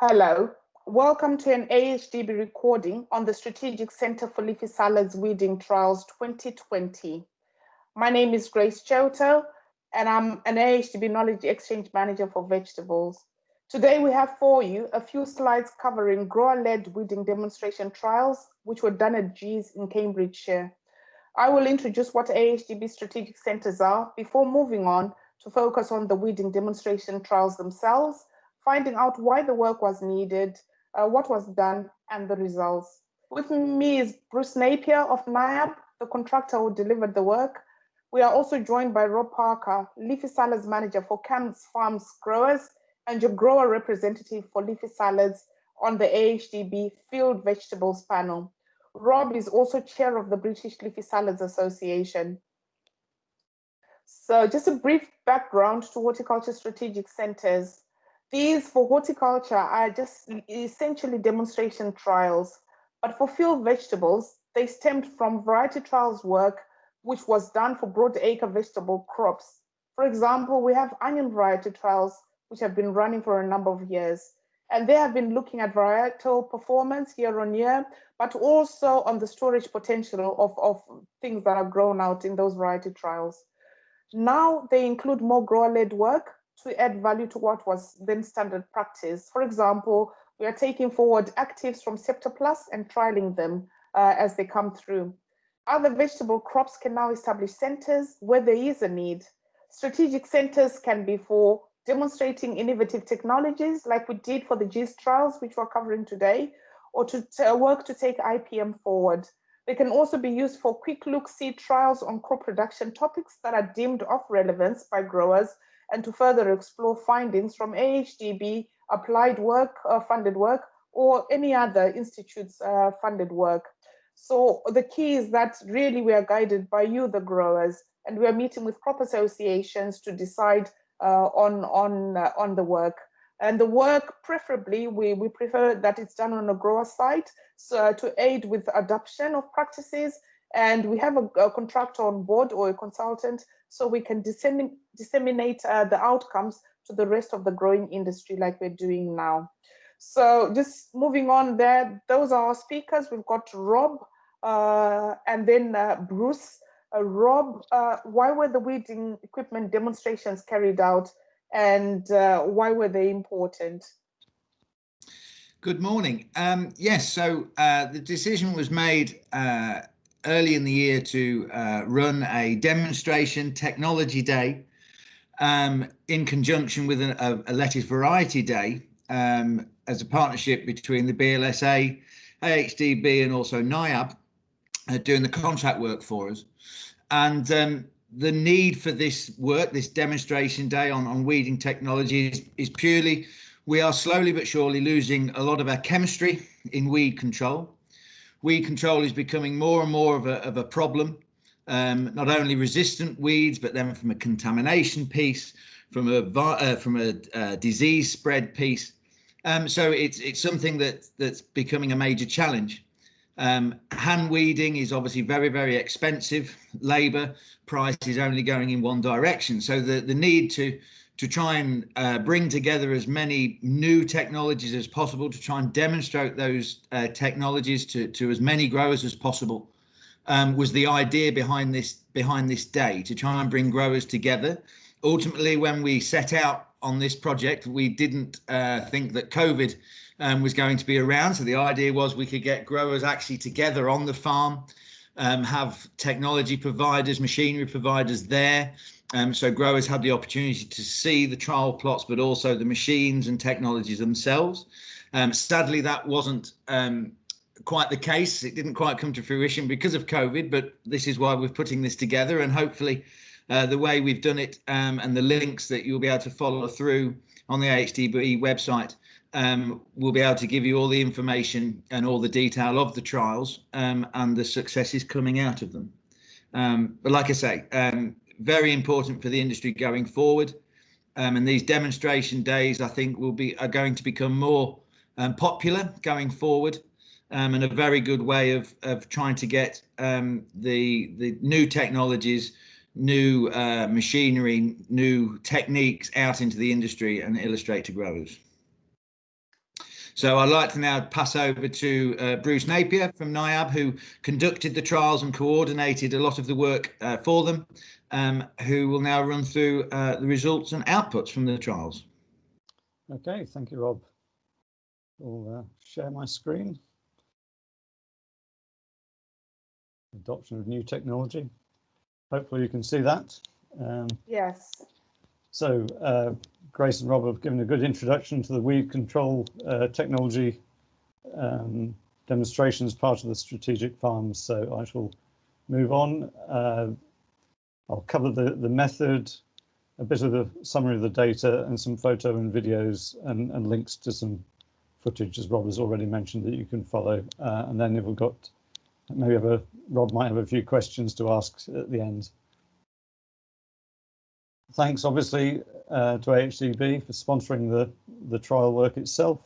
Hello, welcome to an AHDB recording on the Strategic Center for Leafy Salads Weeding Trials 2020. My name is Grace Choto, and I'm an AHDB Knowledge Exchange Manager for Vegetables. Today we have for you a few slides covering grower-led weeding demonstration trials, which were done at GEES in Cambridgeshire. I will introduce what AHDB strategic centers are before moving on to focus on the weeding demonstration trials themselves, finding out why the work was needed, what was done, and the results. With me is Bruce Napier of NIAB, the contractor who delivered the work. We are also joined by Rob Parker, Leafy Salads Manager for Camps Farms Growers and your grower representative for Leafy Salads on the AHDB Field Vegetables panel. Rob is also chair of the British Leafy Salads Association. So just a brief background to horticulture strategic centers. These for horticulture are just essentially demonstration trials, but for field vegetables, they stemmed from variety trials work, which was done for broad acre vegetable crops. For example, we have onion variety trials, which have been running for a number of years, and they have been looking at varietal performance year on year, but also on the storage potential of things that are grown out in those variety trials. Now they include more grower-led work to add value to what was then standard practice. For example, we are taking forward actives from Scepter Plus and trialing them as they come through. Other vegetable crops can now establish centers where there is a need. Strategic centers can be for demonstrating innovative technologies like we did for the GEES trials, which we're covering today, or to work to take IPM forward. They can also be used for quick look-see trials on crop production topics that are deemed of relevance by growers and to further explore findings from AHDB applied work, funded work, or any other institute's funded work. So the key is that really we are guided by you, the growers, and we are meeting with crop associations to decide on the work. And the work, preferably, we prefer that it's done on a grower site, so to aid with adoption of practices. And we have a contractor on board or a consultant, so we can disseminate the outcomes to the rest of the growing industry like we're doing now. So just moving on there, those are our speakers. We've got Rob and then Bruce. Rob, why were the weeding equipment demonstrations carried out, and why were they important? Good morning. Yes, so the decision was made early in the year to run a demonstration technology day in conjunction with a lettuce variety day as a partnership between the BLSA, AHDB and also NIAB doing the contract work for us. And the need for this work, this demonstration day on weeding technology is purely, we are slowly but surely losing a lot of our chemistry in weed control. Weed control is becoming more and more of a problem, not only resistant weeds, but then from a contamination piece, from a disease spread piece. So it's something that's becoming a major challenge. Hand weeding is obviously very, very expensive. Labour price is only going in one direction. So the need to try and bring together as many new technologies as possible, to try and demonstrate those technologies to as many growers as possible, was the idea behind this day, to try and bring growers together. Ultimately, when we set out on this project, we didn't think that COVID was going to be around. So the idea was we could get growers actually together on the farm, have technology providers, machinery providers there. So growers had the opportunity to see the trial plots, but also the machines and technologies themselves. Sadly, that wasn't quite the case. It didn't quite come to fruition because of COVID, but this is why we're putting this together. And hopefully the way we've done it and the links that you'll be able to follow through on the AHDB website, we'll be able to give you all the information and all the detail of the trials and the successes coming out of them. But like I say, very important for the industry going forward. And these demonstration days, I think, are going to become more popular going forward, and a very good way of trying to get the new technologies, new machinery, new techniques out into the industry and illustrate to growers. So I'd like to now pass over to Bruce Napier from NIAB, who conducted the trials and coordinated a lot of the work for them, who will now run through the results and outputs from the trials. Okay, thank you, Rob. I'll share my screen. Adoption of new technology. Hopefully you can see that. Yes. So Grace and Rob have given a good introduction to the weed control technology demonstration as part of the strategic farms. So I shall move on. I'll cover the method, a bit of the summary of the data, and some photo and videos and links to some footage, as Rob has already mentioned, that you can follow. And then if we've got, maybe Rob might have a few questions to ask at the end. Thanks, obviously, to AHDB for sponsoring the trial work itself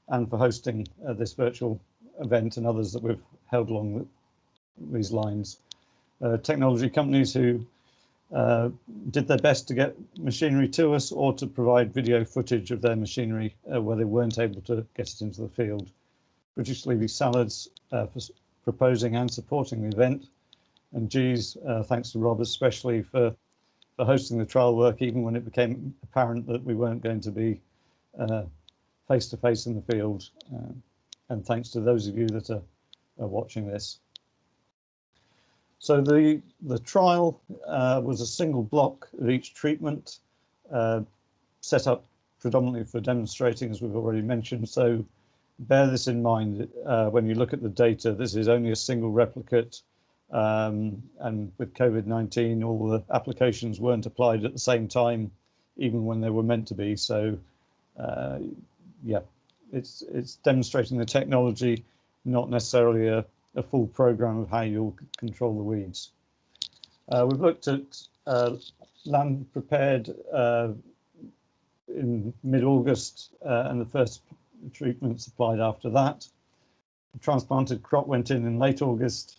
and for hosting this virtual event and others that we've held along these lines. Technology companies who did their best to get machinery to us or to provide video footage of their machinery where they weren't able to get it into the field. British Leafy Salads for proposing and supporting the event. And G's, thanks to Rob especially for hosting the trial work, even when it became apparent that we weren't going to be face-to-face in the field. And thanks to those of you that are watching this. So the trial was a single block of each treatment, set up predominantly for demonstrating, as we've already mentioned. So bear this in mind when you look at the data. This is only a single replicate, and with COVID-19, all the applications weren't applied at the same time, even when they were meant to be. So yeah, it's demonstrating the technology, not necessarily a full program of how you'll control the weeds. We've looked at land prepared in mid-August and the first treatments applied after that. The transplanted crop went in late August,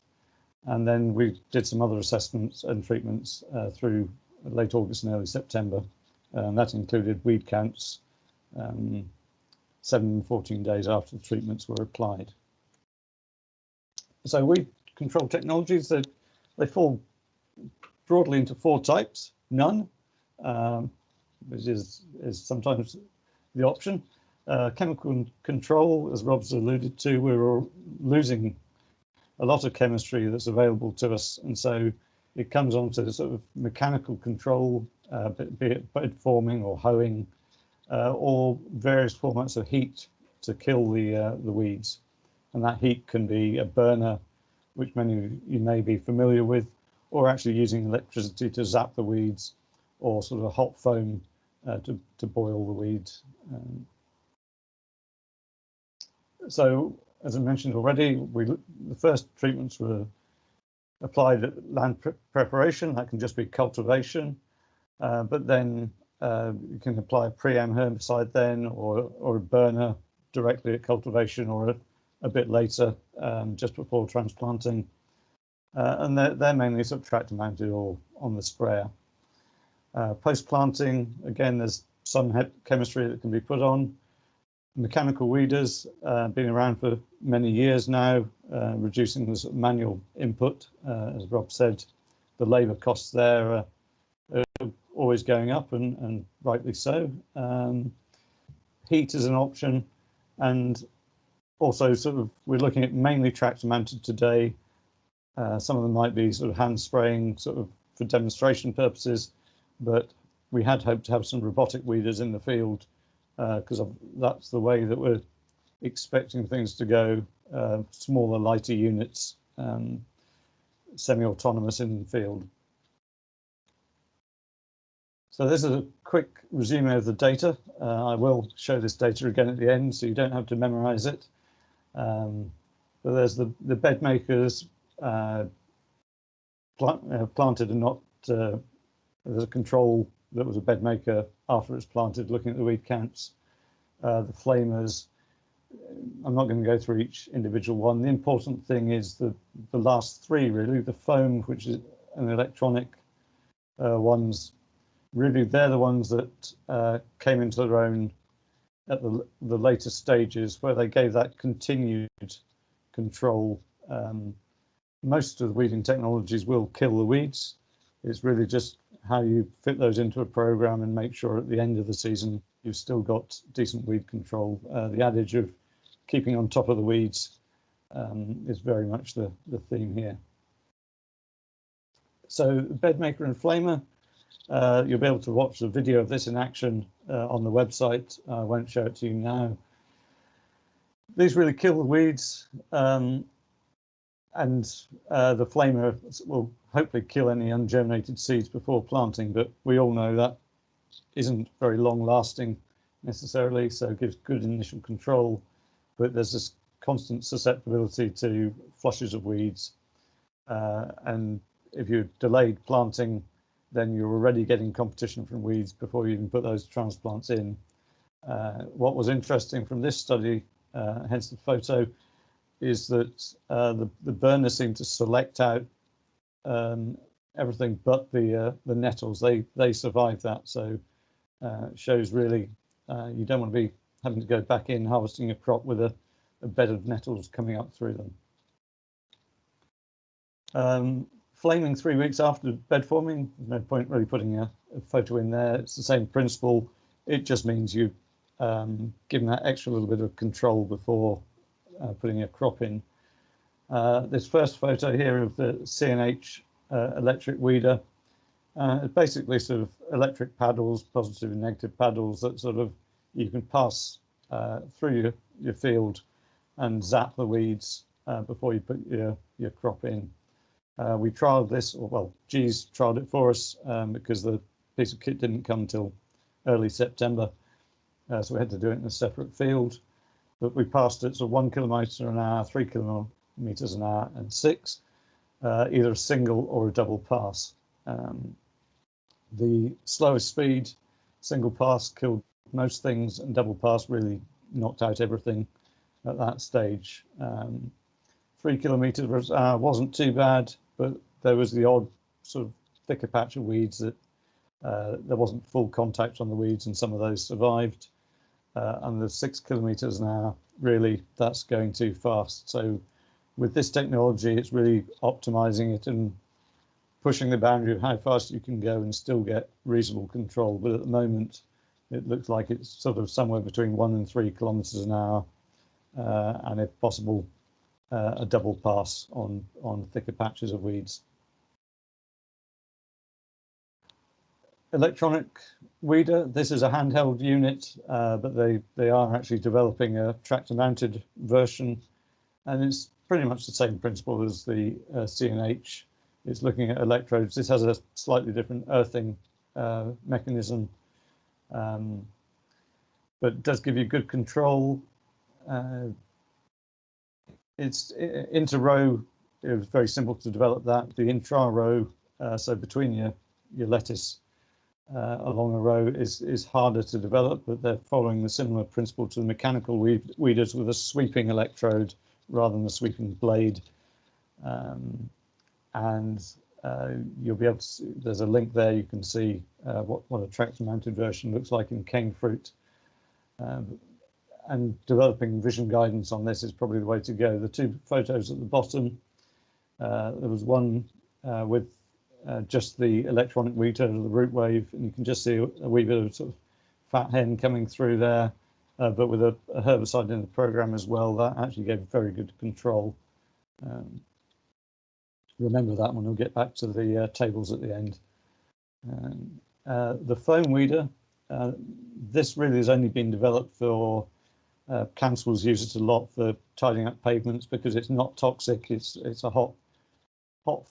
and then we did some other assessments and treatments through late August and early September. And that included weed counts 7 and 14 days after the treatments were applied. So weed control technologies, they fall broadly into 4 types. None, which is sometimes the option. Chemical control, as Rob's alluded to, we're losing a lot of chemistry that's available to us, and so it comes on to sort of mechanical control, be it bed forming or hoeing, or various formats of heat to kill the weeds. And that heat can be a burner, which many of you may be familiar with, or actually using electricity to zap the weeds, or sort of a hot foam to boil the weeds. So, as I mentioned already, the first treatments were applied at land preparation. That can just be cultivation, but then you can apply a pre-em herbicide then, or a burner directly at cultivation, or a bit later, just before transplanting. And they're mainly sort of tractor mounted or on the sprayer. Post-planting, again, there's some chemistry that can be put on. Mechanical weeders, been around for many years now, reducing the sort of manual input. As Rob said, the labour costs there are always going up, and rightly so. Heat is an option, and also sort of we're looking at mainly tractor mounted today. Some of them might be sort of hand spraying sort of for demonstration purposes, but we had hoped to have some robotic weeders in the field, because that's the way that we're expecting things to go. Smaller, lighter units, semi-autonomous in the field. So this is a quick resume of the data. I will show this data again at the end, so you don't have to memorize it. But there's the bed makers planted and not. There's a control that was a bed maker after it's planted, looking at the weed counts. The flamers. I'm not going to go through each individual one. The important thing is the last 3 really. The foam, which is an electronic ones. Really, they're the ones that came into their own at the later stages where they gave that continued control. Most of the weeding technologies will kill the weeds. It's really just how you fit those into a program and make sure at the end of the season you've still got decent weed control. The adage of keeping on top of the weeds is very much the theme here. So Bedmaker and Flamer, you'll be able to watch the video of this in action on the website. I won't show it to you now. These really kill the weeds, and the Flamer will hopefully kill any ungerminated seeds before planting, but we all know that isn't very long lasting necessarily, so it gives good initial control, but there's this constant susceptibility to flushes of weeds, and if you're delayed planting, then you're already getting competition from weeds before you even put those transplants in. What was interesting from this study, hence the photo, is that the burner seemed to select out everything but the nettles. They survived that, so it shows really you don't want to be having to go back in harvesting a crop with a bed of nettles coming up through them. Flaming 3 weeks after bed forming, there's no point really putting a photo in there. It's the same principle. It just means you giving that extra little bit of control before putting a crop in. This first photo here of the Cnh Electric Weeder, it's basically sort of electric paddles, positive and negative paddles that sort of you can pass through your field and zap the weeds before you put your crop in. We trialed this, or well, G's trialed it for us because the piece of kit didn't come until early September, so we had to do it in a separate field. But we passed it, so 1 kilometre an hour, 3 kilometres an hour, and 6, either a single or a double pass. The slowest speed, single pass killed most things, and double pass really knocked out everything at that stage. 3 kilometres an hour wasn't too bad, but there was the odd sort of thicker patch of weeds that there wasn't full contact on the weeds, and some of those survived. And the 6 kilometres an hour, really, that's going too fast. So with this technology, it's really optimizing it and pushing the boundary of how fast you can go and still get reasonable control. But at the moment, it looks like it's sort of somewhere between 1 and 3 kilometres an hour, and if possible, a double pass on thicker patches of weeds. Electronic weeder, this is a handheld unit, but they are actually developing a tractor-mounted version, and it's pretty much the same principle as the CNH. It's looking at electrodes. This has a slightly different earthing mechanism, but it does give you good control. It's inter-row. It was very simple to develop that. The intra-row, so between your lettuce along a row, is harder to develop, but they're following the similar principle to the mechanical weeders with a sweeping electrode rather than a sweeping blade. And you'll be able to see, there's a link there, you can see what a tractor-mounted version looks like in cane fruit. And developing vision guidance on this is probably the way to go. The 2 photos at the bottom, there was one with just the electronic weeder, the root wave, and you can just see a wee bit of sort of fat hen coming through there, but with a herbicide in the program as well. That actually gave very good control. Remember that one, we'll get back to the tables at the end. The foam weeder, this really has only been developed for councils use it a lot for tidying up pavements because it's not toxic. It's a hot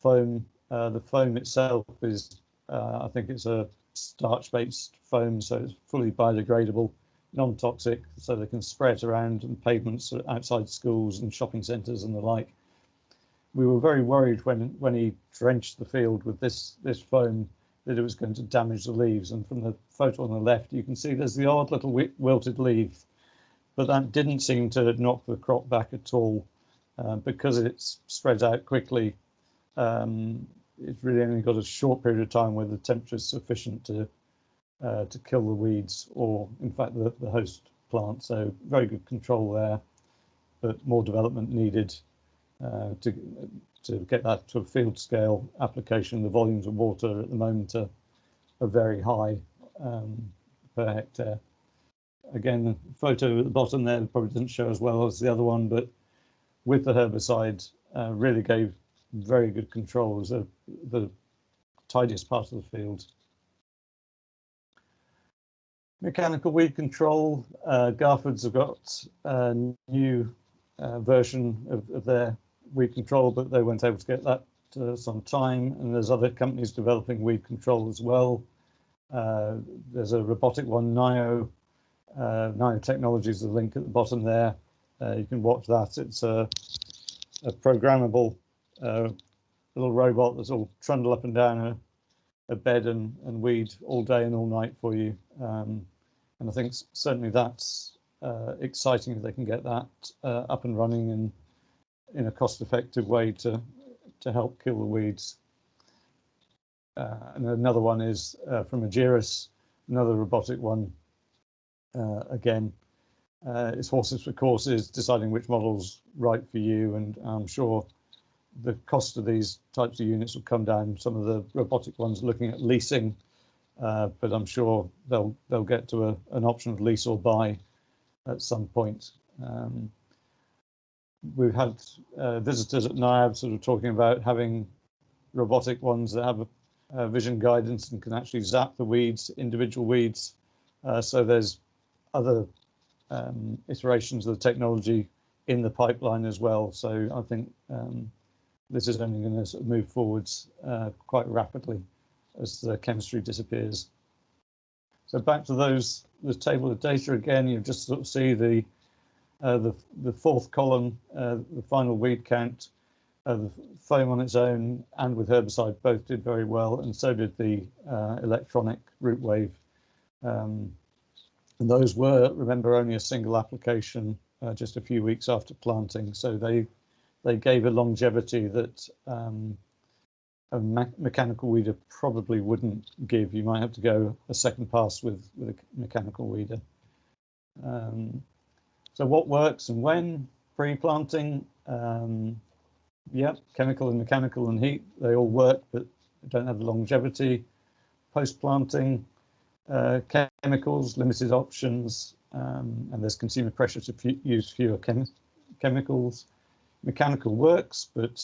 foam. The foam itself is, I think it's a starch-based foam, so it's fully biodegradable, non-toxic, so they can spray it around on pavements outside schools and shopping centres and the like. We were very worried when he drenched the field with this foam that it was going to damage the leaves. And from the photo on the left, you can see there's the odd little wilted leaf, but that didn't seem to knock the crop back at all because it's spread out quickly. It's really only got a short period of time where the temperature is sufficient to kill the weeds, or in fact the host plant. So very good control there, but more development needed to get that to a field scale application. The volumes of water at the moment are very high per hectare. Again, the photo at the bottom there probably doesn't show as well as the other one, but with the herbicide, really gave very good control as the tidiest part of the field. Mechanical weed control, Garfords have got a new version of their weed control, but they weren't able to get that some time, and there's other companies developing weed control as well. There's a robotic one, Nio Technologies, the link at the bottom there. You can watch that. It's a programmable little robot that's all trundle up and down a bed and weed all day and all night for you. And I think certainly that's exciting if they can get that up and running and in a cost-effective way to help kill the weeds. And another one is from Agiris, another robotic one. Again, it's horses for courses, deciding which model's right for you, and I'm sure the cost of these types of units will come down. Some of the robotic ones are looking at leasing, but I'm sure they'll get to an option of lease or buy at some point. We've had visitors at NIAB sort of talking about having robotic ones that have a vision guidance and can actually zap the weeds, individual weeds. So there's other iterations of the technology in the pipeline as well. So I think this is only going to sort of move forwards quite rapidly as the chemistry disappears. So back to the table of data again, you just sort of see the fourth column, the final weed count. The foam on its own and with herbicide both did very well, and so did the electronic root wave. And those were, remember, only a single application just a few weeks after planting. So they gave a longevity that a mechanical weeder probably wouldn't give. You might have to go a second pass with a mechanical weeder. So what works and when? Pre-planting, yeah, chemical and mechanical and heat, they all work, but don't have the longevity. Post-planting, chemicals, limited options, and there's consumer pressure to use fewer chemicals. Mechanical works, but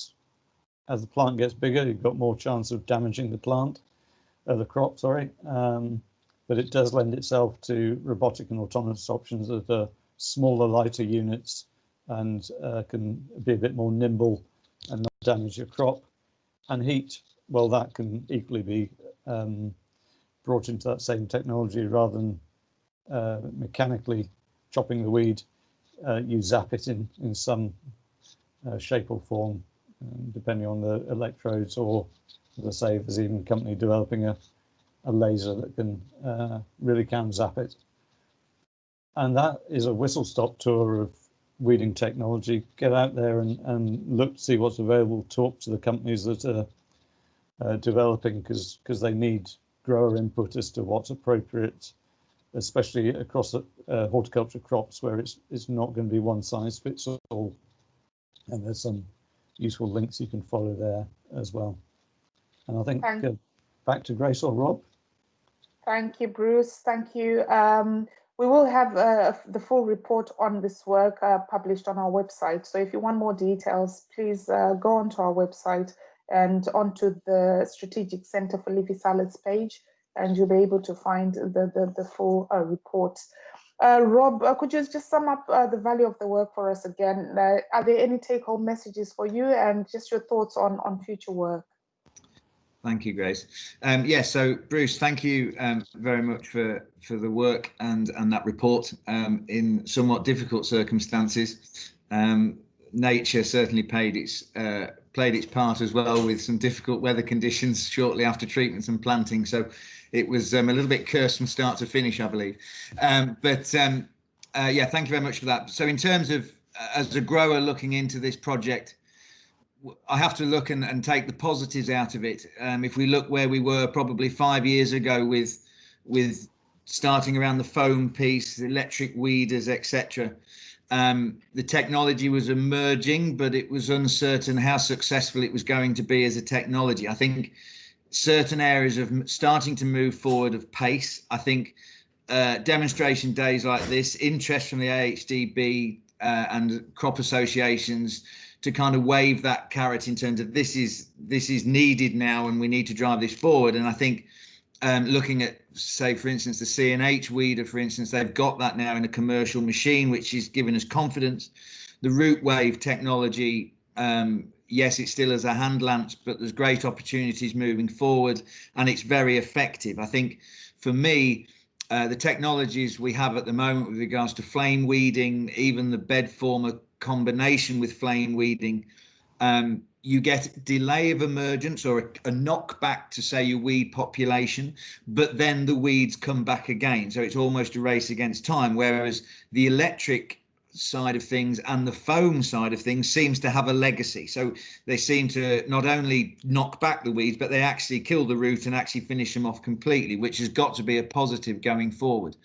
as the plant gets bigger, you've got more chance of damaging the crop, sorry. But it does lend itself to robotic and autonomous options that are smaller, lighter units and can be a bit more nimble and not damage your crop. And heat, well, that can equally be brought into that same technology. Rather than mechanically chopping the weed, you zap it in some shape or form, depending on the electrodes, or as I say, there's even a company developing a laser that can really zap it. And that is a whistle-stop tour of weeding technology. Get out there and look to see what's available. Talk to the companies that are developing, because they need grower input as to what's appropriate, especially across horticulture crops where it's not going to be one size fits all. And there's some useful links you can follow there as well. And I think back to Grace or Rob. Thank you, Bruce. Thank you. We will have the full report on this work published on our website. So if you want more details, please go onto our website and onto the Strategic Center for Leafy Salads page, and you'll be able to find the full report. Rob, could you just sum up the value of the work for us again? Are there any take-home messages for you, and just your thoughts on future work? Thank you, Grace. Yes, so Bruce, thank you very much for the work and that report in somewhat difficult circumstances. Nature certainly played its part as well, with some difficult weather conditions shortly after treatments and planting. So it was a little bit cursed from start to finish, I believe. Yeah, thank you very much for that. So in terms of as a grower looking into this project, I have to look and take the positives out of it. If we look where we were probably 5 years ago with starting around the foam piece, the electric weeders, etc. The technology was emerging, but it was uncertain how successful it was going to be as a technology. I think certain areas of starting to move forward of pace. I think demonstration days like this, interest from the AHDB and crop associations to kind of wave that carrot in terms of this is needed now and we need to drive this forward. And I think looking at, say, for instance, the Cnh Weeder, for instance, they've got that now in a commercial machine, which is giving us confidence. The root wave technology, yes, it still has a hand lance, but there's great opportunities moving forward and it's very effective. I think for me, the technologies we have at the moment with regards to flame weeding, even the bed former combination with flame weeding, you get delay of emergence or a knockback to, say, your weed population, but then the weeds come back again. So it's almost a race against time, whereas the electric side of things and the foam side of things seems to have a legacy. So they seem to not only knock back the weeds, but they actually kill the root and actually finish them off completely, which has got to be a positive going forward.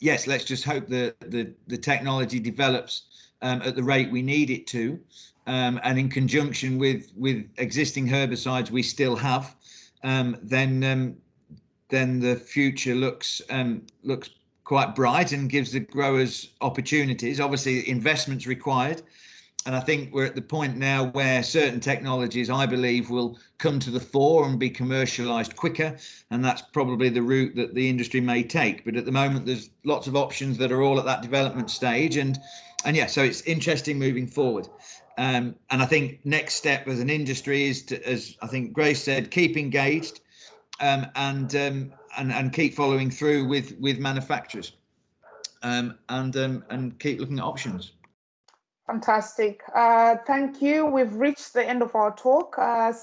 Yes, let's just hope that the technology develops at the rate we need it to, and in conjunction with existing herbicides we still have, then the future looks quite bright and gives the growers opportunities. Obviously, investment's required, and I think we're at the point now where certain technologies, I believe, will come to the fore and be commercialized quicker, and that's probably the route that the industry may take. But at the moment, there's lots of options that are all at that development stage, and yeah, so it's interesting moving forward. And I think next step as an industry is to, as I think Grace said, keep engaged, and keep following through with manufacturers, and keep looking at options. Fantastic. Thank you. We've reached the end of our talk.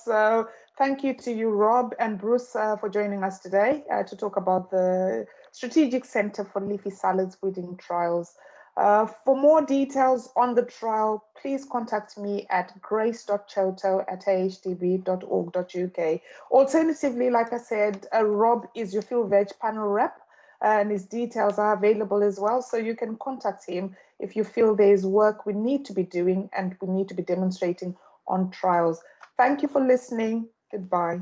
So thank you to you, Rob and Bruce, for joining us today to talk about the Strategic Center for Leafy Salads Weeding Trials. For more details on the trial, please contact me at grace.choto@ahdb.org.uk. Alternatively, like I said, Rob is your field veg panel rep, and his details are available as well. So you can contact him if you feel there's work we need to be doing and we need to be demonstrating on trials. Thank you for listening. Goodbye.